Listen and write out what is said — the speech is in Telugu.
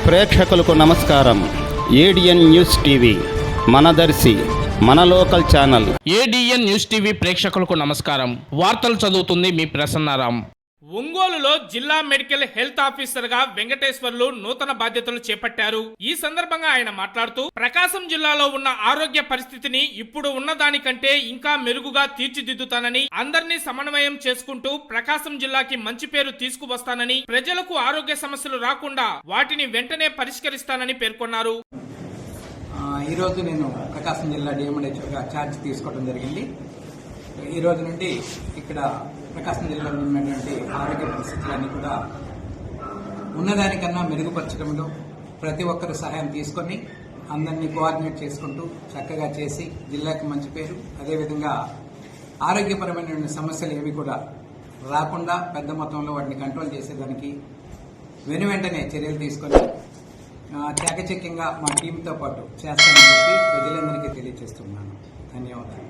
ప్రేక్షకులకు నమస్కారం. ఏడిఎన్ న్యూస్ టీవీ మనదర్శి మన local channel. ADN news TV ప్రేక్షకులకు నమస్కారం. వార్తలు చదువుతుంది మీ ప్రసన్నారాం. ఒంగోలులో జిల్లా మెడికల్ హెల్త్ ఆఫీసర్ గా వెంకటేశ్వర్లు నూతన బాధ్యతలు చేపట్టారు. ఈ సందర్భంగా ఆయన మాట్లాడుతూ ప్రకాశం జిల్లాలో ఉన్న ఆరోగ్య పరిస్థితిని ఇప్పుడు ఉన్న దానికంటే ఇంకా మెరుగుగా తీర్చిదిద్దుతానని, అందరినీ సమన్వయం చేసుకుంటూ ప్రకాశం జిల్లాకి మంచి పేరు తీసుకువస్తానని, ప్రజలకు ఆరోగ్య సమస్యలు రాకుండా వాటిని వెంటనే పరిష్కరిస్తానని పేర్కొన్నారు. ఈ రోజు నేను ప్రకాశం జిల్లా డిఎంహెచ్ఓగా ఛార్జ్ తీసుకోవడం జరిగింది. ఈ రోజు నుండి ఇక్కడ ప్రకాశం జిల్లాలో ఉన్నటువంటి ఆరోగ్య పరిస్థితులన్నీ కూడా ఉన్నదానికన్నా మెరుగుపరచడంలో ప్రతి ఒక్కరు సహాయం తీసుకొని అందరినీ కోఆర్డినేట్ చేసుకుంటూ చక్కగా చేసి జిల్లాకి మంచి పేరు, అదేవిధంగా ఆరోగ్యపరమైన సమస్యలు ఏవి కూడా రాకుండా పెద్ద మొత్తంలో వాటిని కంట్రోల్ చేసేదానికి వెంటనే చర్యలు తీసుకొని చాకచక్యంగా మా టీంతో పాటు చేస్తానని చెప్పి ప్రజలందరికీ తెలియజేస్తున్నాను. ధన్యవాదాలు.